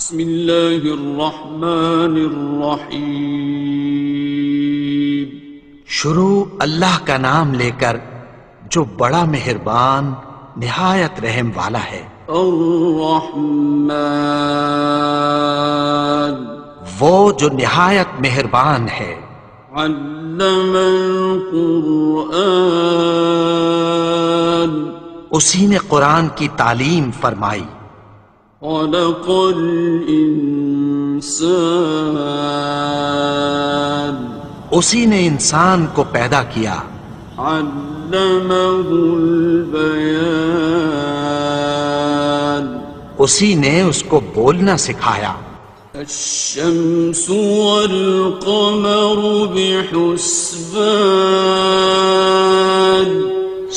بسم اللہ الرحمن الرحیم۔ شروع اللہ کا نام لے کر جو بڑا مہربان نہایت رحم والا ہے۔ الرحمن، وہ جو نہایت مہربان ہے۔ علم القرآن، اسی نے قرآن کی تعلیم فرمائی۔ خلق الانسان، اسی نے انسان کو پیدا کیا۔ علمہ البیان، اسی نے اس کو بولنا سکھایا۔ الشمس والقمر بحسبان،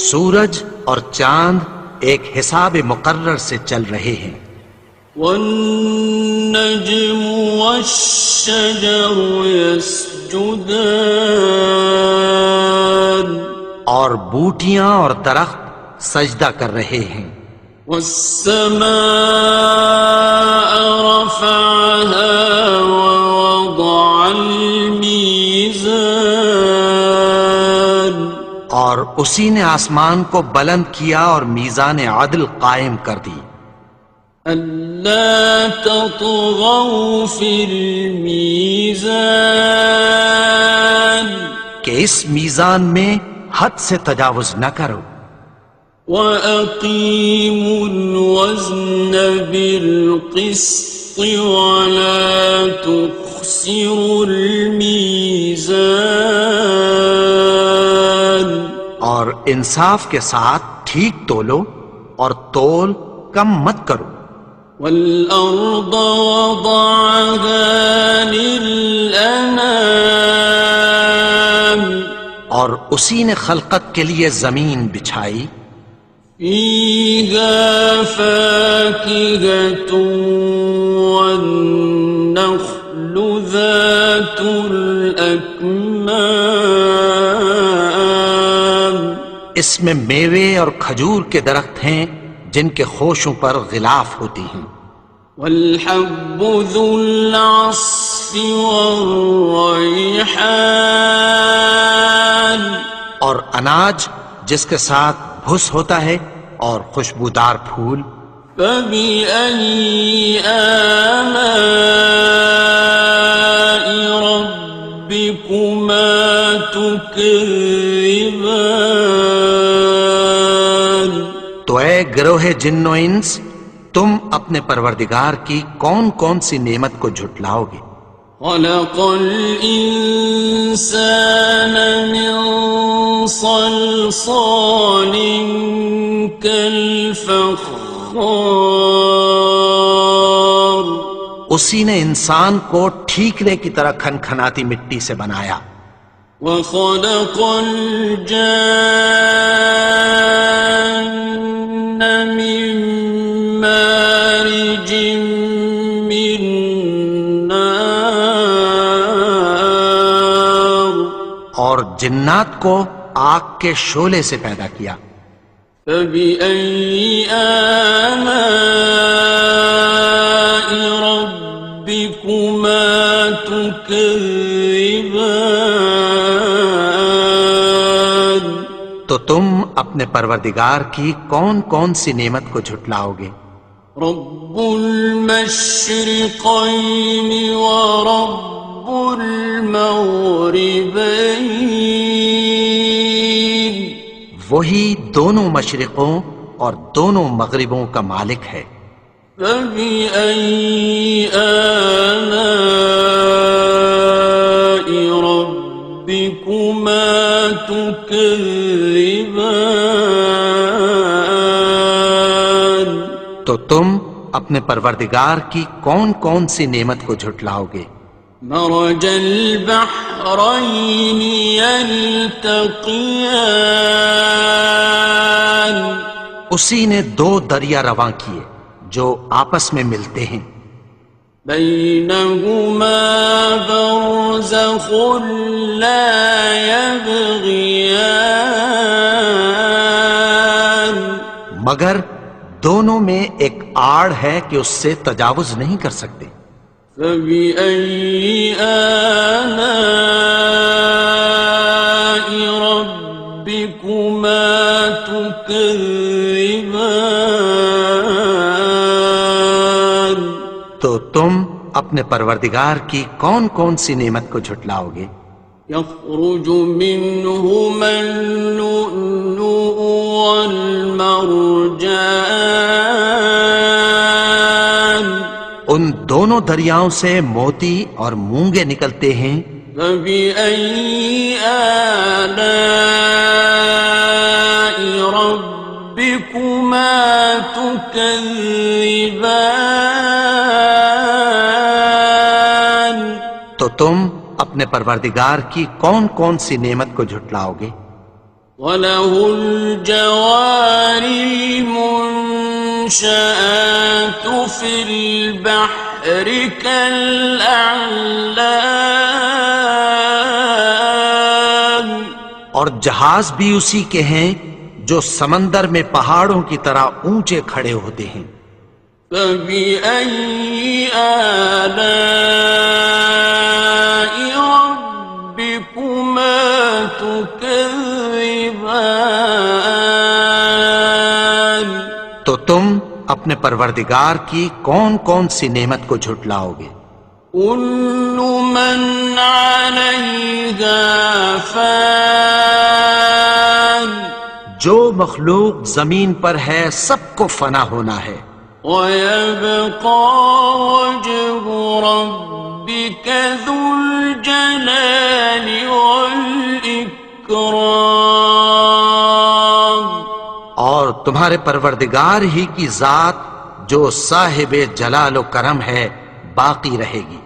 سورج اور چاند ایک حساب مقرر سے چل رہے ہیں۔ والنجم والشجر يسجدان، اور بوٹیاں اور درخت سجدہ کر رہے ہیں۔ والسماء رفعها ووضع الميزان، اور اسی نے آسمان کو بلند کیا اور میزان عدل قائم کر دی۔ ألا تطغوا في الميزان، کہ اس میزان میں حد سے تجاوز نہ کرو۔ وَأَقِيمُوا الْوَزْنَ بِالْقِسْطِ وَلَا تُخْسِرُوا الْمِيزَانَ، اور انصاف کے ساتھ ٹھیک تولو اور تول کم مت کرو۔ وَالْأَرْضَ وَضَعَهَا لِلْأَنَامِ، اور اسی نے خلقت کے لیے زمین بچھائی۔ فِيهَا فَاكِهَةٌ وَالنَّخْلُ ذَاتُ الْأَكْمَامِ، اس میں میوے اور کھجور کے درخت ہیں جن کے خوشوں پر غلاف ہوتی ہیں۔ وَالْحَبُّ ذُو الْعَصْفِ وَالرَّيْحَانِ، اور اناج جس کے ساتھ بھس ہوتا ہے اور خوشبودار پھول۔ فَبِأَيِّ آلَاءِ رَبِّكُمَا تُكَذِّبَانِ، تو اے گروہ جن و انس، تم اپنے پروردگار کی کون کون سی نعمت کو جھٹلاؤ گے؟ خَلَقَ الْإِنسَانَ مِنْ صَلْصَالٍ كَالْفَخَّارِ، اسی نے انسان کو ٹھیکرے کی طرح کھنکھناتی مٹی سے بنایا۔ وَخَلَقَ الْجَانَّ مِن مَّارِجٍ مِّن نَّارٍ، اور جنات کو آگ کے شعلے سے پیدا کیا۔ فَبِأَيِّ آلَاءِ رَبِّكُمَا تُكَذِّبَانِ، تو تم اپنے پروردگار کی کون کون سی نعمت کو جھٹلاؤ گے؟ رب المشرقین ورب المغربین، وہی دونوں مشرقوں اور دونوں مغربوں کا مالک ہے۔ فَبِأَيِّ آلَاءِ رَبِّكُمَا تُكَذِّبَانِ، تو تم اپنے پروردگار کی کون کون سی نعمت کو جھٹلاؤ گے؟ مرج البحرین یلتقیان، اسی نے دو دریا رواں کیے جو آپس میں ملتے ہیں۔ بینہما برزخ لا یبغیان، مگر دونوں میں ایک آڑ ہے کہ اس سے تجاوز نہیں کر سکتے۔ فبأي آلاء ربكما تكذبان؟ تو تم اپنے پروردگار کی کون کون سی نعمت کو جھٹلاؤ گے؟ يخرج منهما اللؤلؤ والمرجان ان دونوں دریاؤں سے موتی اور مونگے نکلتے ہیں۔ فبأي آلاء ربكما تكذبان؟ تو تم اپنے پروردگار کی کون کون سی نعمت کو جھٹلاؤ گے؟ وَلَهُ الْجَوَارِ الْمُنشَآتُ فِي الْبَحْرِ كَالْأَعْلَامِ، اور جہاز بھی اسی کے ہیں جو سمندر میں پہاڑوں کی طرح اونچے کھڑے ہوتے ہیں۔ فَبِأَيِّ آلَاءِ رَبِّكُمَا تُكَذِّبَانِ؟ تو تم اپنے پروردگار کی کون کون سی نعمت کو جھٹلاؤ گے؟ كُلُّ مَنْ عَلَيْهَا فَانٍ، جو مخلوق زمین پر ہے سب کو فنا ہونا ہے۔ وَيَبْقَى وَجْهُ رَبِّكَ ذُو الْجَلَالِ وَالْإِكْرَامِ، اور تمہارے پروردگار ہی کی ذات جو صاحب جلال و کرم ہے باقی رہے گی۔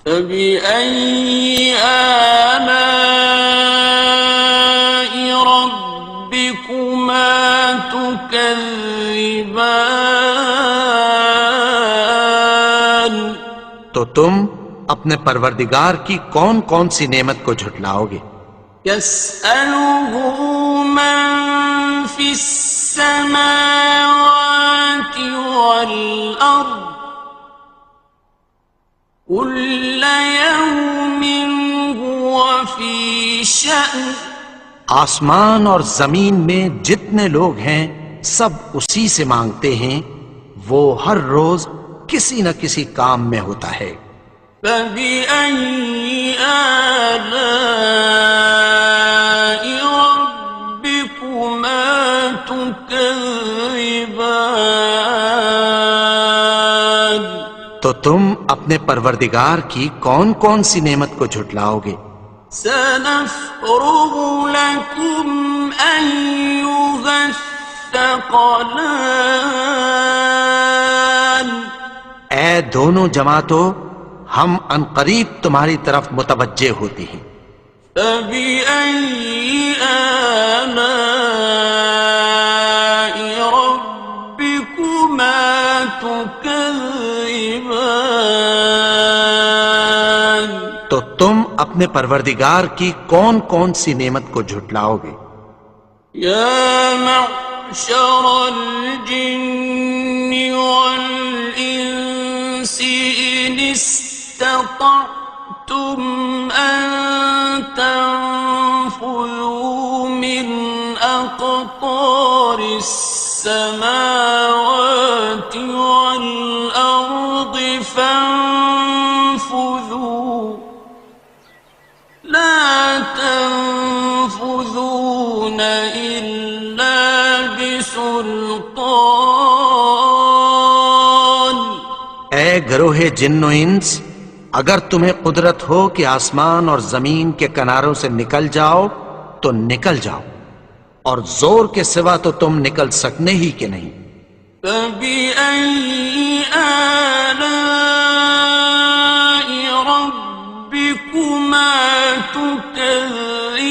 فَبِأَيِّ آلَاءِ رَبِّكُمَا تُكَذِّبَانِ؟ تو تم اپنے پروردگار کی کون کون سی نعمت کو جھٹلاؤ گے؟ يَسْأَلُهُ مَن فِي السَّمَاوَاتِ وَالْأَرْضِ كُلَّ يَوْمٍ هُوَ فِي شَأْنٍ، آسمان اور زمین میں جتنے لوگ ہیں سب اسی سے مانگتے ہیں، وہ ہر روز کسی نہ کسی کام میں ہوتا ہے۔ فَبِأَيِّ آلَاءِ رَبِّكُمَا تُكَذِّبَانِ؟ تو تم اپنے پروردگار کی کون کون سی نعمت کو جھٹلاؤ گے؟ سَنَفْرُغُ لَكُمْ أَيُّهَ الثَّقَلَانِ، اے دونوں جماعتوں، ہم عنقریب تمہاری طرف متوجہ ہوتے ہیں۔ فَبِأَيِّ آلَاءِ رَبِّكُمَا تُكَذِّبَانِ؟ تو تم اپنے پروردگار کی کون کون سی نعمت کو جھٹلاؤ گے؟ يَا مَعْشَرَ الْجِنِّ وَالْإِنسِ إِنِ اسْتَطَعْتُمْ أَن تَنفُذُوا مِنْ أَقْطَارِ السَّمَاوَاتِ وَالْأَرْضِ فَانفُذُوا لَا تَنفُذُونَ إِلَّا بِسُلْطَانٍ۔ اے گروہ جن و انس، اگر تمہیں قدرت ہو کہ آسمان اور زمین کے کناروں سے نکل جاؤ تو نکل جاؤ، اور زور کے سوا تو تم نکل سکنے ہی کہ نہیں۔ فَبِأَيِّ آلَاءِ رَبِّكُمَا تُكَذِّبَانِ؟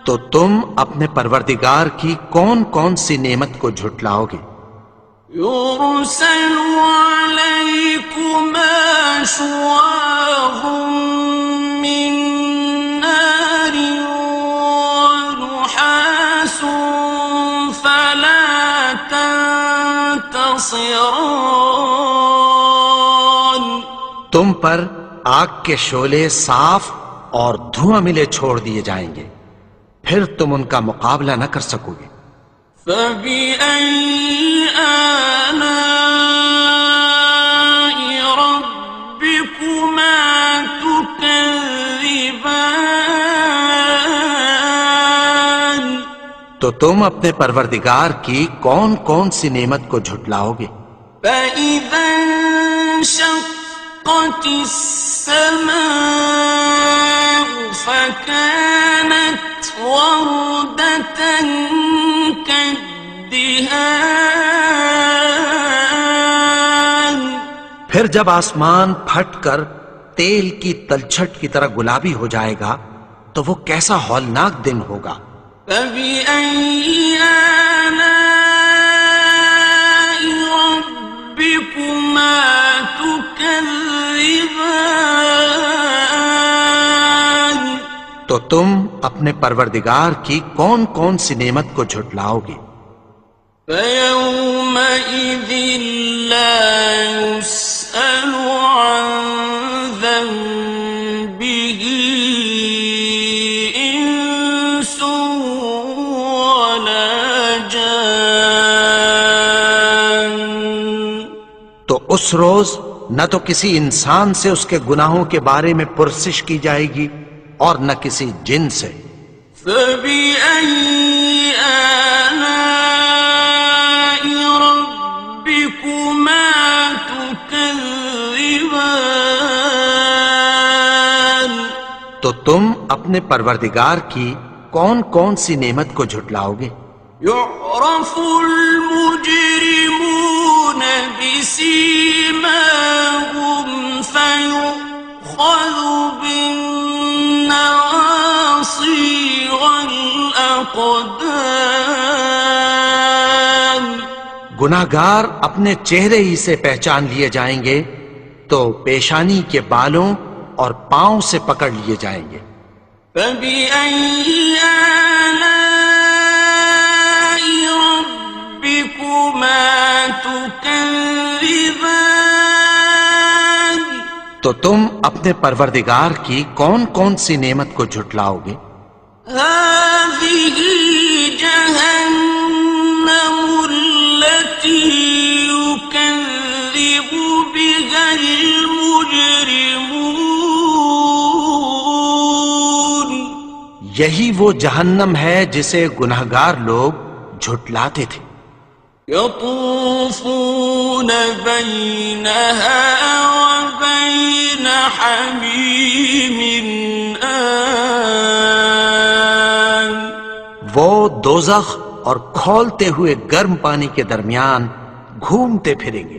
تو تم اپنے پروردگار کی کون کون سی نعمت کو جھٹلاؤ گے؟ يُرْسَلُ عَلَيْكُمَا شُوَاظٌ مِّن نَّارٍ وَنُحَاسٌ فَلَا ينتصران تم پر آگ کے شعلے صاف اور دھواں ملے چھوڑ دیے جائیں گے، پھر تم ان کا مقابلہ نہ کر سکو گے۔ فبأي آلاء ربكما تكذبان تو تم اپنے پروردگار کی کون کون سی نعمت کو جھٹلاؤ گے؟ فإذا انشقت السماء فكانت وردة كالدهان پھر جب آسمان پھٹ کر تیل کی تلچھٹ کی طرح گلابی ہو جائے گا تو وہ کیسا ہولناک دن ہوگا۔ فبأي آلاء ربكما تكذبان تو تم اپنے پروردگار کی کون کون سی نعمت کو جھٹلاؤ گے؟ فيومئذ لا يسأل عن ذنبه إنس ولا جان تو اس روز نہ تو کسی انسان سے اس کے گناہوں کے بارے میں پرسش کی جائے گی اور نہ کسی جن سے۔ فبأي آلاء ربكما تكذبان تو تم اپنے پروردگار کی کون کون سی نعمت کو جھٹلاؤ گے؟ يعرف المجرمون بسيماهم فيؤخذ بالنواصي والأقدام گناہگار اپنے چہرے ہی سے پہچان لیے جائیں گے تو پیشانی کے بالوں اور پاؤں سے پکڑ لیے جائیں گے۔ فبأي آلاء ربكما تكذبان تو تم اپنے پروردگار کی کون کون سی نعمت کو جھٹلاؤ گے؟ هذه جهنم التي يكذب بها المجرمون یہی وہ جہنم ہے جسے گناہگار لوگ جھٹلاتے تھے۔ يطوفون بينها وبين حميم آن وہ دوزخ اور کھولتے ہوئے گرم پانی کے درمیان گھومتے پھریں گے۔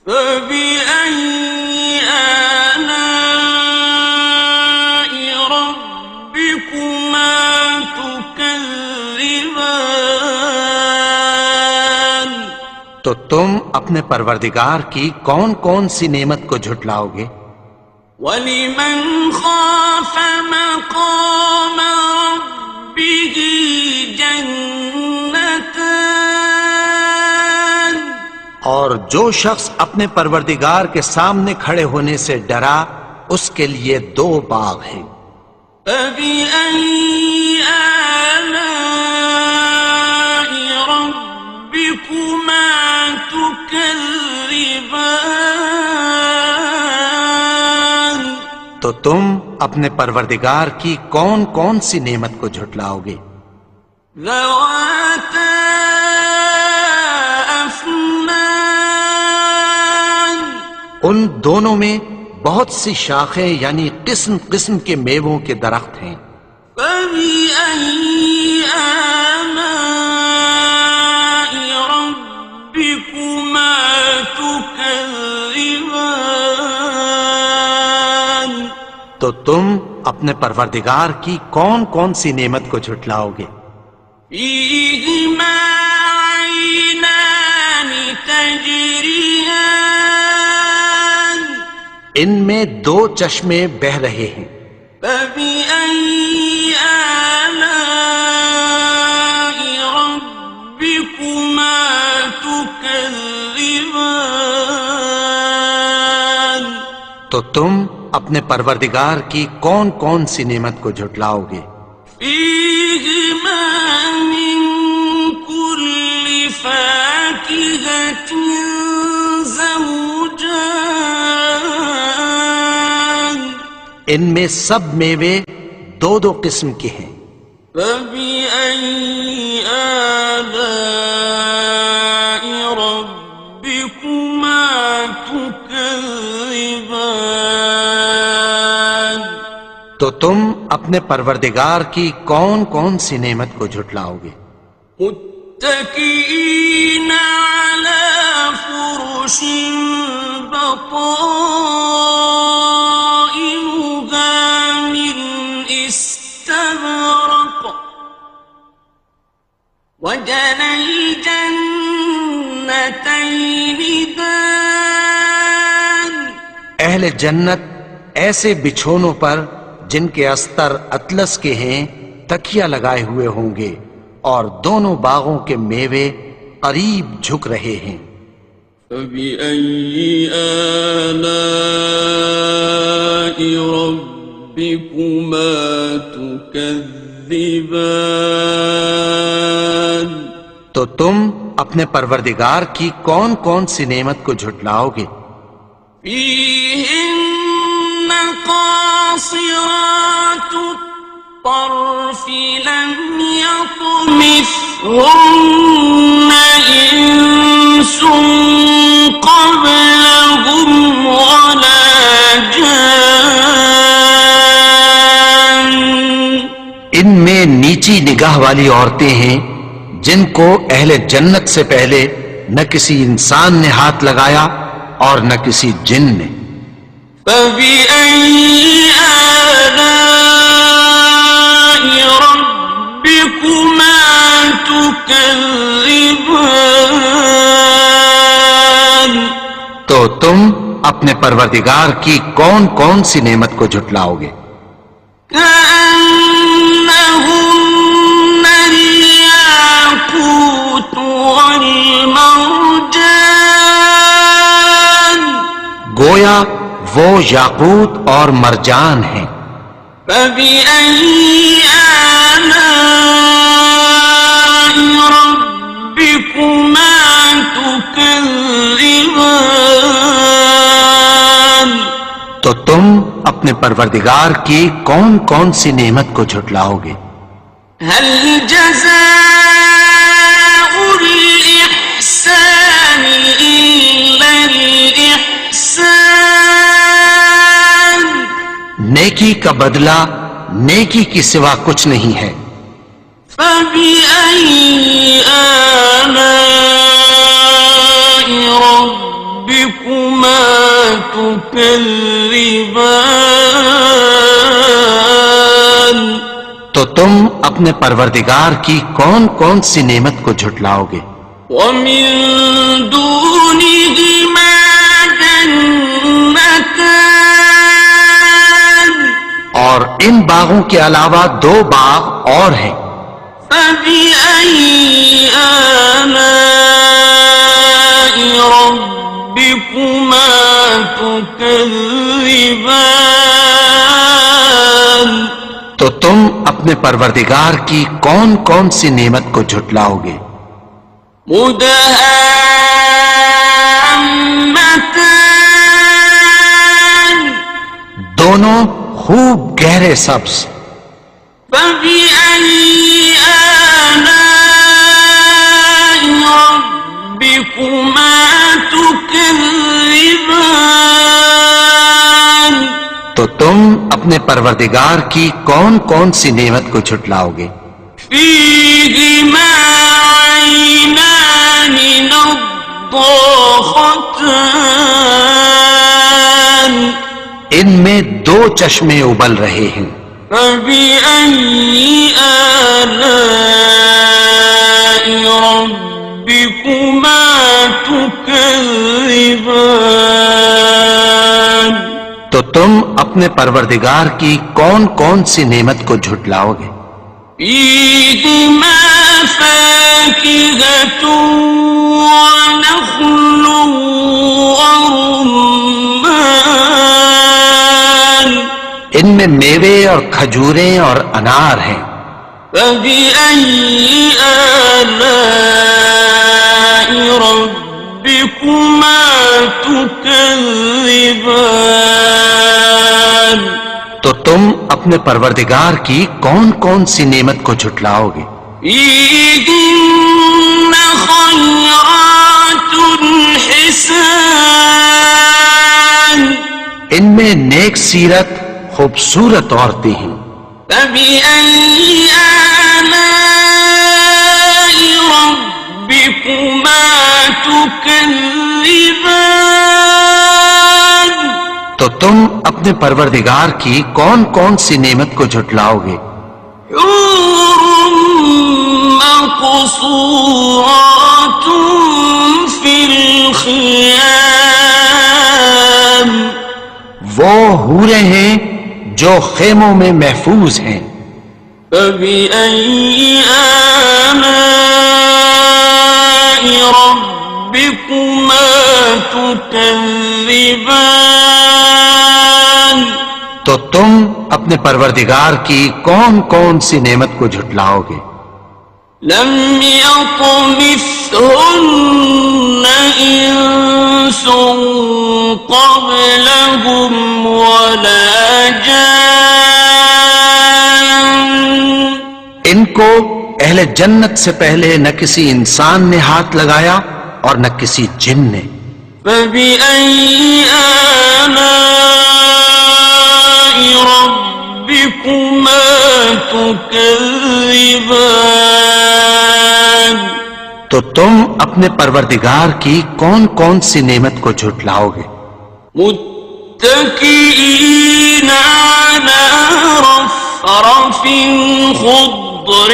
فبأي آلاء ربكما تكذبان تو تم اپنے پروردگار کی کون کون سی نعمت کو جھٹلاؤ گے؟ وَلِمَنْ خَافَ مَقَامَ رَبِّهِ جَنَّتَانِ اور جو شخص اپنے پروردگار کے سامنے کھڑے ہونے سے ڈرا اس کے لیے دو باغ ہیں۔ فَبِأَيِّ آلَاءِ رَبِّكُمَا تُكَذِّبَانِ تو تم اپنے پروردگار کی کون کون سی نعمت کو جھٹلاؤ گے؟ ذَوَاتَا أَفْنَانٍ ان دونوں میں بہت سی شاخیں یعنی قسم قسم کے میووں کے درخت ہیں۔ فَبِأَيِّ آلَاءِ رَبِّكُمَا تُكَذِّبَانِ تو تم اپنے پروردگار کی کون کون سی نعمت کو جھٹلاؤ گے؟ فِيهِمَا عَيْنَانِ تَجْرِيَانِ ان میں دو چشمے بہہ رہے ہیں۔ فَبِأَيِّ آلَاءِ رَبِّكُمَا تُكَذِّبَانِ تكذبان تو تم اپنے پروردگار کی کون کون سی نعمت کو جھٹلاؤ گے؟ فيهما من كل فاكهة زوجان ان میں سب میوے دو دو قسم کے ہیں، فبأي آلاء ربكما تكذبان تو تم اپنے پروردگار کی کون کون سی نعمت کو جھٹلاؤ گے؟ متكئين على فرش بطائنها من استبرق وجنى الجنتين دان اہل جنت ایسے بچھونوں پر جن کے استر اطلس کے ہیں تکیہ لگائے ہوئے ہوں گے، اور دونوں باغوں کے میوے قریب جھک رہے ہیں۔ فبأي آلاء ربكما تكذبان تو تم اپنے پروردگار کی کون کون سی نعمت کو جھٹلاؤ گے؟ فيهن قاصرات الطرف لم يطمثهن إنس قبلهم ولا جان ان میں نیچی نگاہ والی عورتیں ہیں جن کو اہل جنت سے پہلے نہ کسی انسان نے ہاتھ لگایا اور نہ کسی جن نے۔ فبأي آلاء ربكما تكذبان تو تم اپنے پروردگار کی کون کون سی نعمت کو جھٹلاؤ گے؟ كأنهن الياقوت والمرجان گویا وہ یاقوت اور مرجان ہیں۔ فبأي آلاء ربكما تكذبان تو تم اپنے پروردگار کی کون کون سی نعمت کو جھٹلاؤ گے؟ هل جزاء الإحسان إلا الإحسان نیکی کا بدلہ نیکی کی سوا کچھ نہیں ہے۔ فبأي آلاء ربكما تكذبان تو تم اپنے پروردگار کی کون کون سی نعمت کو جھٹلاؤ گے؟ ومن دونهما جنتان اور ان باغوں کے علاوہ دو باغ اور ہیں۔ فبأي آلاء ربكما تكذبان تو تم اپنے پروردگار کی کون کون سی نعمت کو جھٹلاؤ گے؟ مدهامتان دونوں خوب گہرے سبز۔ فبأي آلاء ربكما تكذبان تو تم اپنے پروردگار کی کون کون سی نعمت کو جھٹلاؤ گے؟ فيهما عينان نضاختان ان میں دو چشمے ابل رہے ہیں۔ فبأي آلاء ربكما تكذبان تو تم اپنے پروردگار کی کون کون سی نعمت کو جھٹلاؤ گے؟ فيهما فاكهة ونخل ورمان ان میں میوے اور کھجوریں اور انار ہیں. فبأي آلاء ربكما تكذبان تو تم اپنے پروردگار کی کون کون سی نعمت کو جھٹلاؤ گے؟ فيهن خيرات حسان ان میں نیک سیرت خوبصورت عورتیں ہیں. فبأي آلاء ربكما تكذبان تو تم اپنے پروردگار کی کون کون سی نعمت کو جھٹلاؤ گے؟ حور مقصورات في الخيام وہ حوریں ہیں جو خیموں میں محفوظ ہیں. فبأي آلاء ربكما تكذبان تو تم اپنے پروردگار کی کون کون سی نعمت کو جھٹلاؤ گے؟ لم يطمثهن إنس قبلهم ولا جان ان کو اہل جنت سے پہلے نہ کسی انسان نے ہاتھ لگایا اور نہ کسی جن نے. فبأي آلاء ربكما تكذبان تو تم اپنے پروردگار کی کون کون سی نعمت کو جھٹلاؤ گے؟ متكئين على رفرف خضر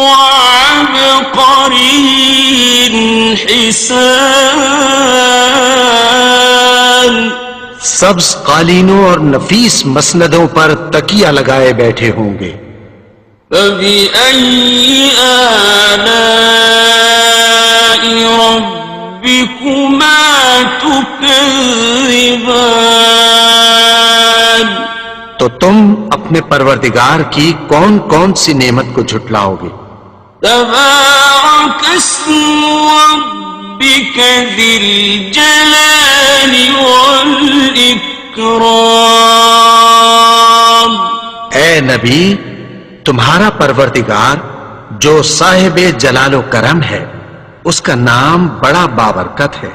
وعبقري حسان سبز قالینوں اور نفیس مسندوں پر تکیہ لگائے بیٹھے ہوں گے. فبأي آلاء ربكما تكذبان تو تم اپنے پروردگار کی کون کون سی نعمت کو جھٹلاؤ گے؟ تبارك اسم ربك ذي الجلال والإكرام اے نبی، تمہارا پروردگار جو صاحب جلال و کرم ہے، اس کا نام بڑا بابرکت ہے.